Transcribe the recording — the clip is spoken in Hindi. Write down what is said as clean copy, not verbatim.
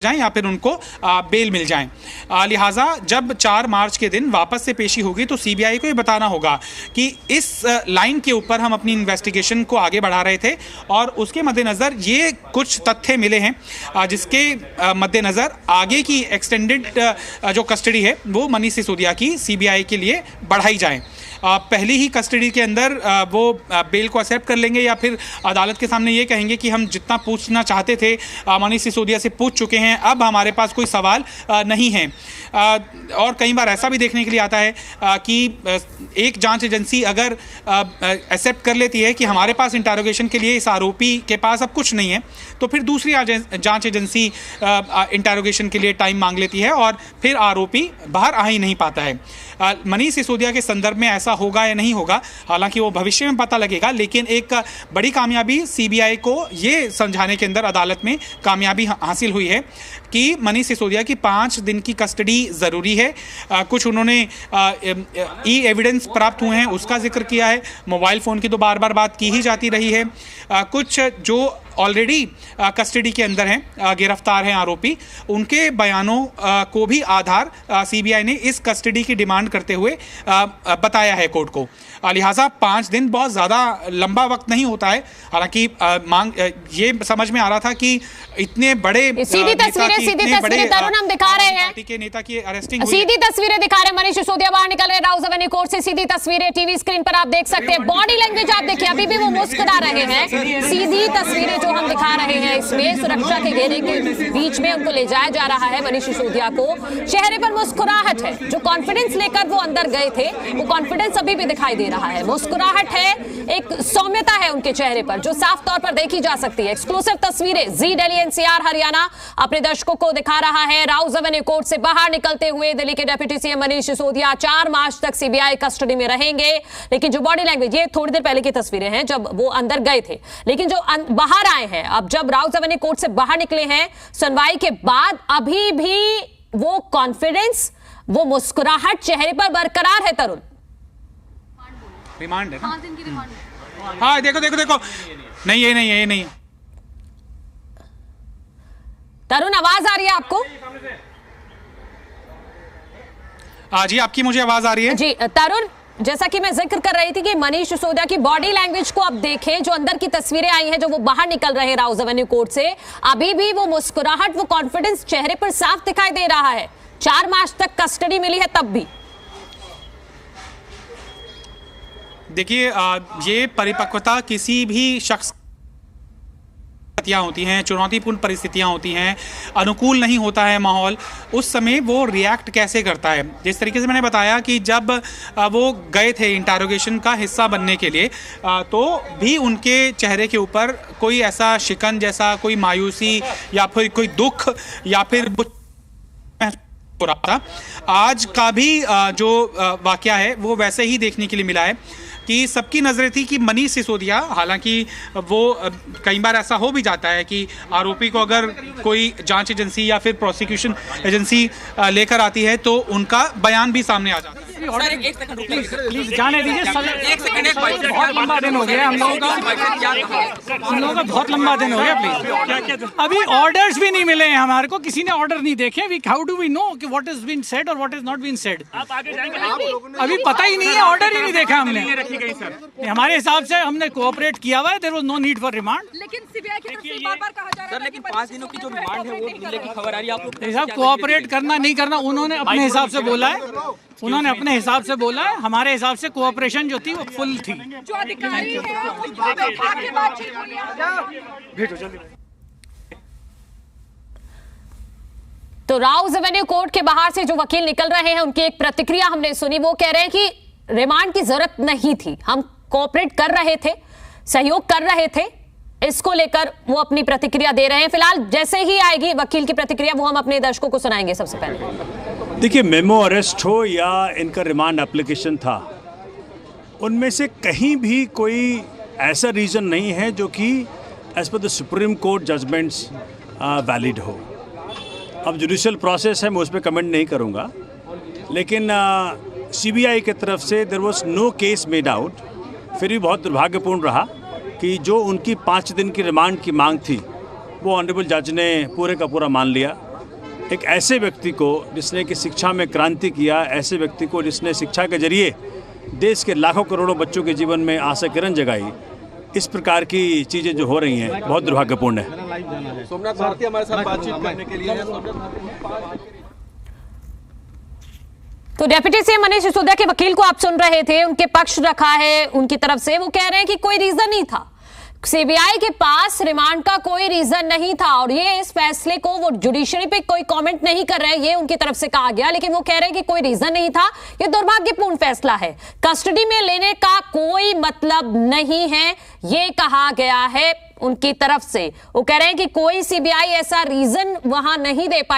जाएं या फिर उनको बेल मिल जाए। लिहाजा जब 4 मार्च के दिन वापस से पेशी होगी तो सीबीआई को ये बताना होगा कि इस लाइन के ऊपर हम अपनी इन्वेस्टिगेशन को आगे बढ़ा रहे थे और उसके मद्देनज़र ये कुछ तथ्य मिले हैं जिसके मद्देनज़र आगे की एक्सटेंडेड जो कस्टडी है वो मनीष सिसोदिया की सीबीआई के लिए बढ़ाई जाए। पहली ही कस्टडी के अंदर वो बेल को एक्सेप्ट कर लेंगे या फिर अदालत के सामने ये कहेंगे कि हम जितना पूछना चाहते थे मनीष सिसोदिया से पूछ चुके हैं, अब हमारे पास कोई सवाल नहीं है। और कई बार ऐसा भी देखने के लिए आता है कि एक जांच एजेंसी अगर एक्सेप्ट कर लेती है कि हमारे पास इंटरोगेशन के लिए इस आरोपी के पास अब कुछ नहीं है, तो फिर दूसरी जांच एजेंसी इंटरोगेशन के लिए टाइम मांग लेती है और फिर आरोपी बाहर आ ही नहीं पाता है। मनीष सिसोदिया के संदर्भ में ऐसा होगा या नहीं होगा, हालांकि वो भविष्य में पता लगेगा, लेकिन एक बड़ी कामयाबी सीबीआई को ये समझाने के अंदर अदालत में कामयाबी हासिल हुई है कि मनीष सिसोदिया की 5 दिन की कस्टडी ज़रूरी है। कुछ उन्होंने ई एविडेंस प्राप्त हुए हैं उसका जिक्र किया है, मोबाइल फ़ोन की तो बार बार बात की ही जाती रही है। कुछ जो ऑलरेडी कस्टडी के अंदर हैं, गिरफ्तार हैं आरोपी, उनके बयानों को भी आधार सीबीआई ने इस कस्टडी की डिमांड करते हुए बताया है कोर्ट को। लिहाजा 5 दिन बहुत ज़्यादा लंबा वक्त नहीं होता है। हालांकि मांग ये समझ में आ रहा था कि इतने बड़े सीधी तस्वीरें तरुण हम दिखा रहे हैं, पार्टी के नेता की अरेस्टिंग सीधी तस्वीरें दिखा रहे हैं। मनीष सिसोदिया बाहर निकल रहे राउज़ एवेन्यू कोर्ट से, सीधी तस्वीरें टीवी स्क्रीन पर आप देख सकते हैं। बॉडी लैंग्वेज आप देखिए, अभी भी वो मुस्कुरा रहे हैं। सीधी तस्वीरें जो हम दिखा रहे हैं इसमें सुरक्षा के घेरे के बीच में उनको ले जाया जा रहा है। मनीष सिसोदिया को चेहरे पर मुस्कुराहट है, जो कॉन्फिडेंस लेकर वो अंदर गए थे वो कॉन्फिडेंस अभी भी दिखाई दे रहा है। मुस्कुराहट है, एक सौम्यता है उनके चेहरे पर जो साफ तौर पर देखी जा सकती है। एक्सक्लूसिव तस्वीरें जी दिल्ली एनसीआर हरियाणा अपने दर्शकों को दिखा रहा है। राउज़ एवेन्यू कोर्ट से बाहर निकलते हुए दिल्ली के डिप्टी सीएम मनीष सिसोदिया 4 मार्च तक सीबीआई कस्टडी में रहेंगे। लेकिन जो बॉडी लैंग्वेज, ये थोड़ी देर पहले की तस्वीरें हैं जब वो अंदर गए थे, लेकिन जो बाहर आए हैं, अब जब राउज़ एवेन्यू कोर्ट से बाहर निकले हैं सुनवाई के बाद, अभी भी वो कॉन्फिडेंस, वो मुस्कुराहट चेहरे पर बरकरार है। तरुण, रिमांड है, 5 दिन की रिमांड है। हाँ देखो देखो देखो, नहीं ये नहीं है, ये नहीं है। तरुण, आवाज आ रही है आपको? जी आपकी मुझे आवाज आ रही है जी। तरुण, जैसा कि मैं जिक्र कर रही थी कि मनीष सिसोदिया की बॉडी लैंग्वेज को अब देखें, जो अंदर की तस्वीरें आई हैं, जो वो बाहर निकल रहे हैं राउज़ एवेन्यू कोर्ट से, अभी भी वो मुस्कुराहट, वो कॉन्फिडेंस चेहरे पर साफ दिखाई दे रहा है। 4 मार्च तक कस्टडी मिली है तब भी। देखिए ये परिपक्वता किसी भी शख्स होती हैं, चुनौतीपूर्ण परिस्थितियां होती हैं, अनुकूल नहीं होता है माहौल, उस समय वो रिएक्ट कैसे करता है। जिस तरीके से मैंने बताया कि जब वो गए थे इंटरोगेशन का हिस्सा बनने के लिए, तो भी उनके चेहरे के ऊपर कोई ऐसा शिकन जैसा, कोई मायूसी या फिर कोई दुख या फिर कुछ हो रहा था। आज का भी जो वाकया है वो वैसे ही देखने के लिए मिला है कि सबकी नज़रें थी कि मनीष सिसोदिया, हालांकि वो कई बार ऐसा हो भी जाता है कि आरोपी को अगर कोई जांच एजेंसी या फिर प्रोसिक्यूशन एजेंसी लेकर आती है तो उनका बयान भी सामने आ जाता है। प्लीज जाने दीजिए, बहुत लंबा दिन हो गया हम लोगों का बहुत लंबा दिन हो गया। प्लीज, अभी ऑर्डर्स भी नहीं मिले हैं हमारे को, किसी ने ऑर्डर नहीं देखे। हाउ डू वी नो कि व्हाट इज बीन सेड और what is not been said? अभी पता ही नहीं है, ऑर्डर ही नहीं देखा हमने। हमारे हिसाब से हमने कोऑपरेट किया हुआ है, there was no need for remand. लेकिन सीबीआई की तरफ से बार-बार कहा जा रहा है लेकिन 5 दिनों की जो रिमांड है वो मिलने की खबर आ रही है। आप लोग साहब कोऑपरेट करना नहीं करना उन्होंने अपने हिसाब से बोला है, उन्होंने अपने हिसाब से बोला है। हमारे हिसाब से कोऑपरेशन जो थी वो फुल थी। जो अधिकारी है उनको बैठा के बातचीत होनी है। भेजो जल्दी। तो राउज़ एवेन्यू कोर्ट के बाहर से जो वकील निकल रहे हैं उनकी एक प्रतिक्रिया हमने सुनी। वो कह रहे हैं कि रिमांड की जरूरत नहीं थी, हम कोऑपरेट कर रहे थे, सहयोग कर रहे थे। इसको लेकर वो अपनी प्रतिक्रिया दे रहे हैं। फिलहाल जैसे ही आएगी वकील की प्रतिक्रिया वो हम अपने दर्शकों को सुनाएंगे। सबसे पहले देखिए, मेमो अरेस्ट हो या इनका रिमांड एप्लीकेशन था, उनमें से कहीं भी कोई ऐसा रीज़न नहीं है जो कि as per the Supreme Court judgements valid हो। अब जुडिशियल प्रोसेस है, मैं उस पर कमेंट नहीं करूँगा, लेकिन सीबीआई की तरफ से there was no case made out. फिर भी बहुत दुर्भाग्यपूर्ण रहा कि जो उनकी 5 दिन की रिमांड की मांग थी वो ऑनरेबल जज ने पूरे का पूरा मान लिया। एक ऐसे व्यक्ति को जिसने कि शिक्षा में क्रांति किया, ऐसे व्यक्ति को जिसने शिक्षा के जरिए देश के लाखों करोड़ों बच्चों के जीवन में आशा किरण जगाई, इस प्रकार की चीज़ें जो हो रही हैं बहुत दुर्भाग्यपूर्ण है। सोमनाथ भारती हमारे साथ बातचीत करने के लिए तो डेप्यूटी सीएम मनीष सिसोदिया के वकील को आप सुन रहे थे, उनके पक्ष रखा है उनकी तरफ से। वो कह रहे हैं कि कोई रीजन नहीं था, सीबीआई के पास रिमांड का कोई रीजन नहीं था और ये इस फैसले को वो जुडिशरी पे कोई कमेंट नहीं कर रहे हैं, ये उनकी तरफ से कहा गया। लेकिन वो कह रहे हैं कि कोई रीजन नहीं था, ये दुर्भाग्यपूर्ण फैसला है, कस्टडी में लेने का कोई मतलब नहीं है, ये कहा गया है उनकी तरफ से। वो कह रहे हैं कि कोई सीबीआई ऐसा रीजन वहां नहीं दे पाई।